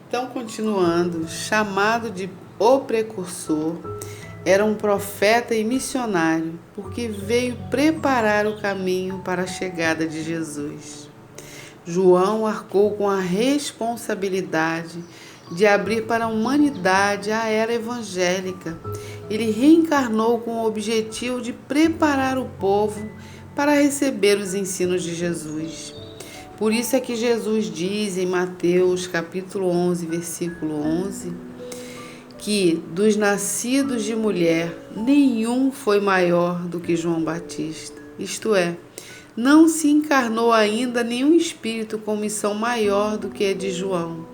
Então, continuando, chamado de o precursor, era um profeta e missionário, porque veio preparar o caminho para a chegada de Jesus. João arcou com a responsabilidade de abrir para a humanidade a era evangélica. Ele reencarnou com o objetivo de preparar o povo para receber os ensinos de Jesus. Por isso é que Jesus diz em Mateus capítulo 11, versículo 11, que dos nascidos de mulher, nenhum foi maior do que João Batista. Isto é, não se encarnou ainda nenhum espírito com missão maior do que a de João.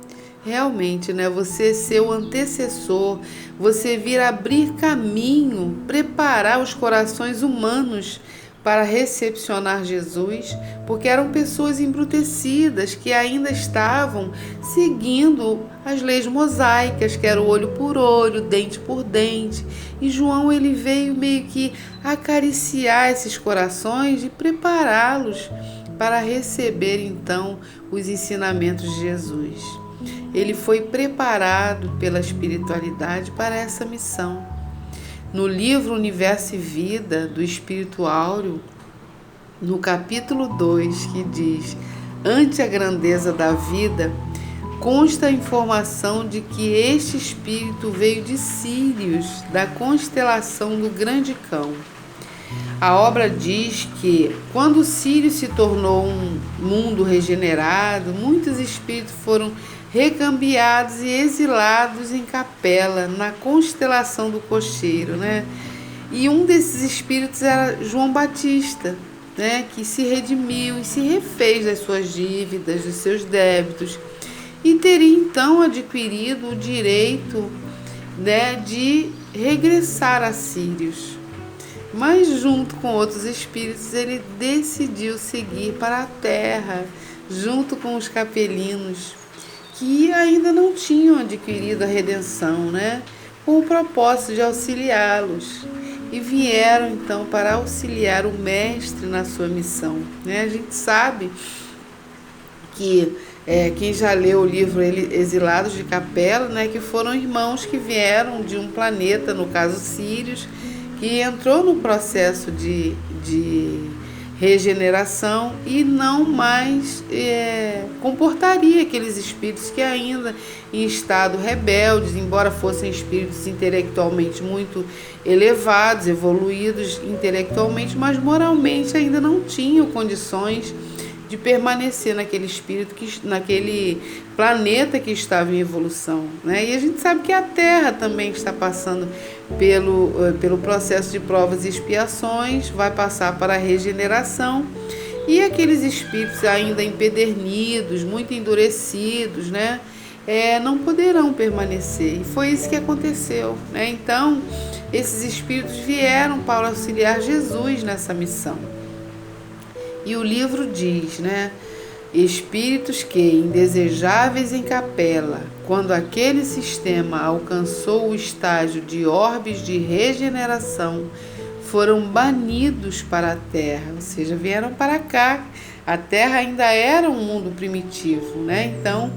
Realmente, né? Você ser o antecessor, você vir abrir caminho, preparar os corações humanos para recepcionar Jesus, porque eram pessoas embrutecidas que ainda estavam seguindo as leis mosaicas, que era o olho por olho, dente por dente. E João ele veio meio que acariciar esses corações e prepará-los para receber então os ensinamentos de Jesus. Ele foi preparado pela espiritualidade para essa missão. No livro Universo e Vida, do Espírito Áureo, no capítulo 2, que diz: ante a grandeza da vida, consta a informação de que este espírito veio de Sírios, da constelação do Grande Cão. A obra diz que, quando Sírio se tornou um mundo regenerado, muitos espíritos foram recambiados e exilados em Capela, na constelação do Cocheiro, né? E um desses espíritos era João Batista, né? Que se redimiu e se refez das suas dívidas, dos seus débitos, e teria então adquirido o direito, né, de regressar a Sírios. Mas junto com outros espíritos ele decidiu seguir para a terra, junto com os capelinos, que ainda não tinham adquirido a redenção, né? Com o propósito de auxiliá-los. E vieram então para auxiliar o mestre na sua missão, né? A gente sabe que quem já leu o livro Exilados de Capela, né, que foram irmãos que vieram de um planeta, no caso Sírios, que entrou no processo de regeneração e não mais comportaria aqueles espíritos que ainda em estado rebeldes, embora fossem espíritos intelectualmente muito elevados, evoluídos intelectualmente, mas moralmente ainda não tinham condições de permanecer naquele espírito, naquele planeta que estava em evolução, né? E a gente sabe que a Terra também está passando pelo processo de provas e expiações, vai passar para a regeneração, e aqueles espíritos ainda empedernidos, muito endurecidos, né? Não poderão permanecer. E foi isso que aconteceu, né? Então, esses espíritos vieram para auxiliar Jesus nessa missão. E o livro diz, né? Espíritos que, indesejáveis em Capela, quando aquele sistema alcançou o estágio de orbes de regeneração, foram banidos para a Terra, ou seja, vieram para cá. A Terra ainda era um mundo primitivo, né? Então,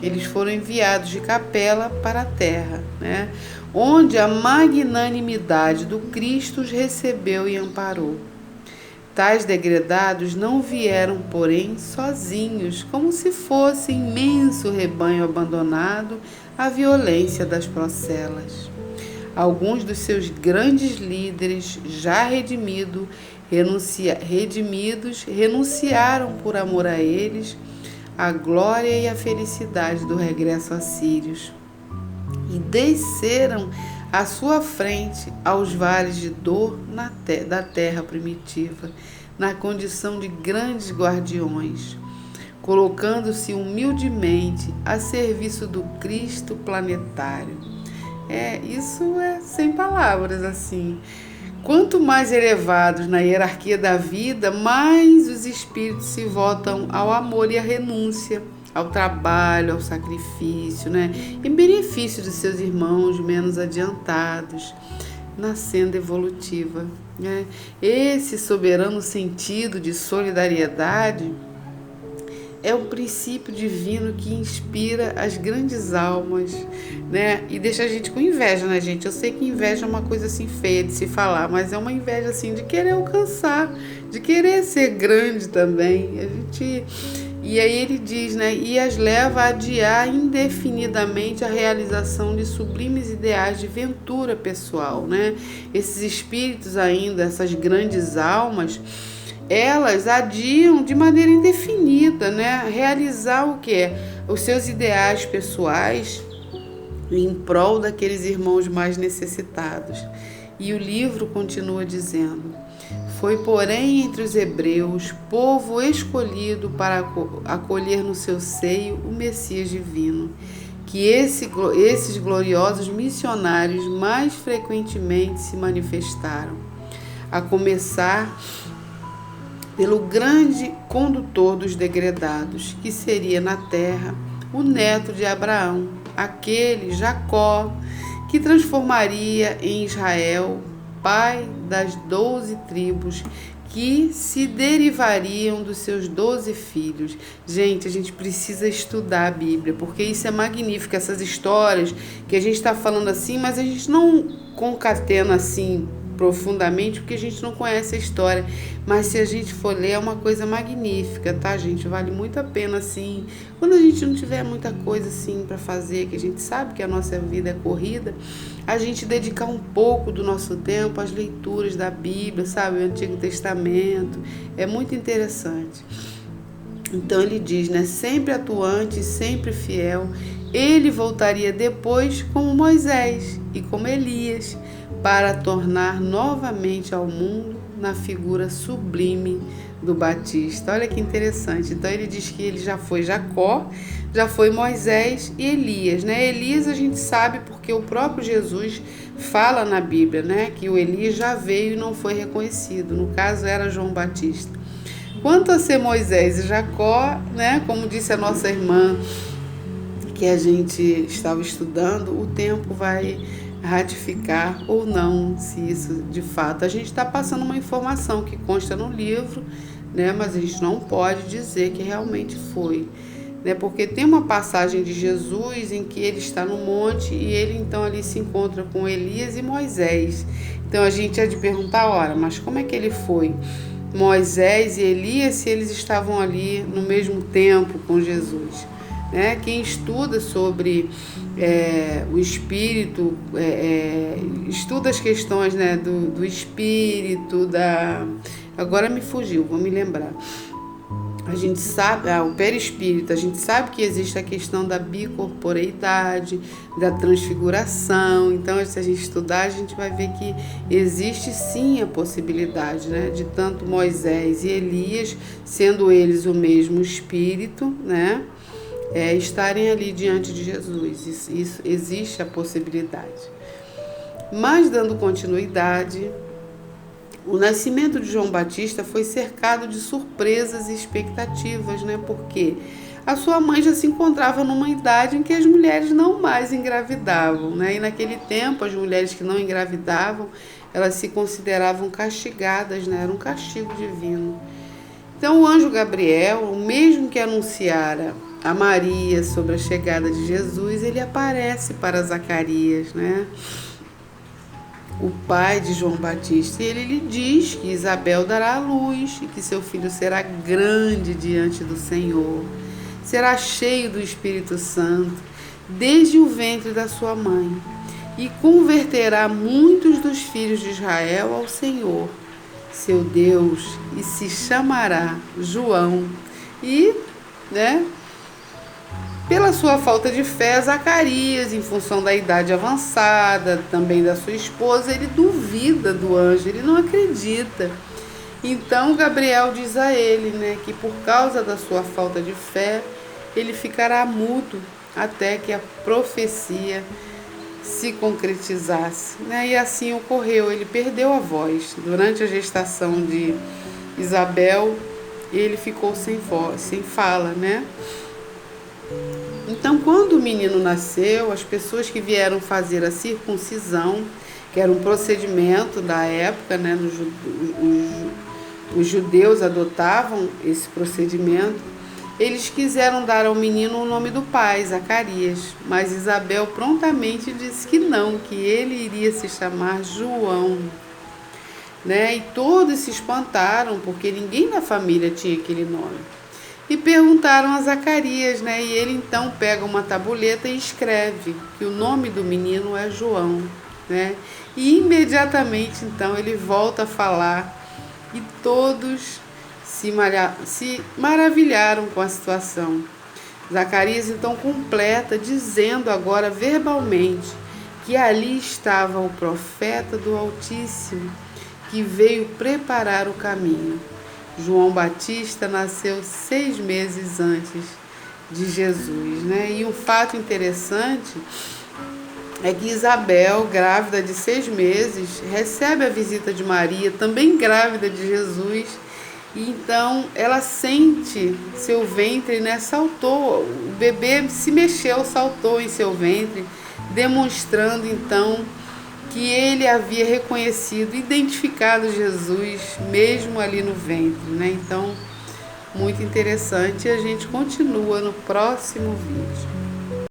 eles foram enviados de Capela para a Terra, né? Onde a magnanimidade do Cristo os recebeu e amparou. Tais degredados não vieram, porém, sozinhos, como se fosse imenso rebanho abandonado à violência das procelas. Alguns dos seus grandes líderes, já redimidos, renunciaram por amor a eles a glória e a felicidade do regresso a Sírios e desceram à sua frente aos vales de dor da terra primitiva, na condição de grandes guardiões, colocando-se humildemente a serviço do Cristo planetário. Isso é sem palavras, assim. Quanto mais elevados na hierarquia da vida, mais os espíritos se voltam ao amor e à renúncia, ao trabalho, ao sacrifício, né? Em benefício dos seus irmãos menos adiantados, na senda evolutiva, né? Esse soberano sentido de solidariedade é um princípio divino que inspira as grandes almas, né? E deixa a gente com inveja, né, gente? Eu sei que inveja é uma coisa assim feia de se falar, mas é uma inveja assim de querer alcançar, de querer ser grande também. E aí ele diz, né? E as leva a adiar indefinidamente a realização de sublimes ideais de ventura pessoal, né? Esses espíritos ainda, essas grandes almas, elas adiam de maneira indefinida, né? Realizar o que é? Os seus ideais pessoais em prol daqueles irmãos mais necessitados. E o livro continua dizendo: foi, porém, entre os hebreus, povo escolhido para acolher no seu seio o Messias divino, que esses gloriosos missionários mais frequentemente se manifestaram, a começar pelo grande condutor dos degredados, que seria na terra o neto de Abraão, aquele Jacó, que transformaria em Israel, pai das 12 tribos, que se derivariam dos seus 12 filhos. Gente, a gente precisa estudar a Bíblia, porque isso é magnífico, essas histórias que a gente está falando assim, mas a gente não concatena assim profundamente, porque a gente não conhece a história, mas se a gente for ler é uma coisa magnífica, tá, gente? Vale muito a pena, assim, quando a gente não tiver muita coisa assim para fazer, que a gente sabe que a nossa vida é corrida, a gente dedicar um pouco do nosso tempo às leituras da Bíblia, sabe, o Antigo Testamento, é muito interessante. Então ele diz, né, sempre atuante, sempre fiel, ele voltaria depois como Moisés e como Elias, para tornar novamente ao mundo na figura sublime do Batista. Olha que interessante. Então ele diz que ele já foi Jacó, já foi Moisés e Elias, né? Elias a gente sabe porque o próprio Jesus fala na Bíblia, né, que o Elias já veio e não foi reconhecido. No caso era João Batista. Quanto a ser Moisés e Jacó, né, como disse a nossa irmã que a gente estava estudando, o tempo vai ratificar ou não se isso de fato. A gente está passando uma informação que consta no livro, né, mas a gente não pode dizer que realmente foi, né, porque tem uma passagem de Jesus em que ele está no monte e ele então ali se encontra com Elias e Moisés. Então a gente é de perguntar, ora, mas como é que ele foi Moisés e Elias se eles estavam ali no mesmo tempo com Jesus? Né? Quem estuda sobre o espírito, estuda as questões, né, do espírito, agora me fugiu, vou me lembrar. A gente sabe, o perispírito, a gente sabe que existe a questão da bicorporeidade, da transfiguração. Então, se a gente estudar, a gente vai ver que existe sim a possibilidade, né, de tanto Moisés e Elias, sendo eles o mesmo espírito, né, estarem ali diante de Jesus. Isso existe a possibilidade. Mas, dando continuidade, o nascimento de João Batista foi cercado de surpresas e expectativas, né? Porque a sua mãe já se encontrava numa idade em que as mulheres não mais engravidavam, né? E naquele tempo, as mulheres que não engravidavam, elas se consideravam castigadas, né? Era um castigo divino. Então, o anjo Gabriel, o mesmo que anunciara a Maria sobre a chegada de Jesus, ele aparece para Zacarias, né, o pai de João Batista, e ele lhe diz que Isabel dará à luz e que seu filho será grande diante do Senhor, será cheio do Espírito Santo desde o ventre da sua mãe e converterá muitos dos filhos de Israel ao Senhor, seu Deus, e se chamará João. E, né, pela sua falta de fé, Zacarias, em função da idade avançada, também da sua esposa, ele duvida do anjo, ele não acredita. Então Gabriel diz a ele, né, que por causa da sua falta de fé, ele ficará mudo até que a profecia se concretizasse, né? E assim ocorreu, ele perdeu a voz. Durante a gestação de Isabel, ele ficou sem voz, sem fala, né? Então, quando o menino nasceu, as pessoas que vieram fazer a circuncisão, que era um procedimento da época, né, os judeus adotavam esse procedimento, Eles quiseram dar ao menino o nome do pai, Zacarias, mas Isabel prontamente disse que não, que ele iria se chamar João. E todos se espantaram, porque ninguém na família tinha aquele nome. E perguntaram a Zacarias, e ele então pega uma tabuleta e escreve que o nome do menino é João, E imediatamente então ele volta a falar e todos se maravilharam com a situação. Zacarias então completa, dizendo agora verbalmente que ali estava o profeta do Altíssimo, que veio preparar o caminho. João Batista nasceu 6 meses antes de Jesus. E um fato interessante é que Isabel, grávida de 6 meses, recebe a visita de Maria, também grávida de Jesus, e então ela sente seu ventre, saltou, o bebê se mexeu, saltou em seu ventre, demonstrando então que ele havia reconhecido, identificado Jesus, mesmo ali no ventre, Então, muito interessante, e a gente continua no próximo vídeo.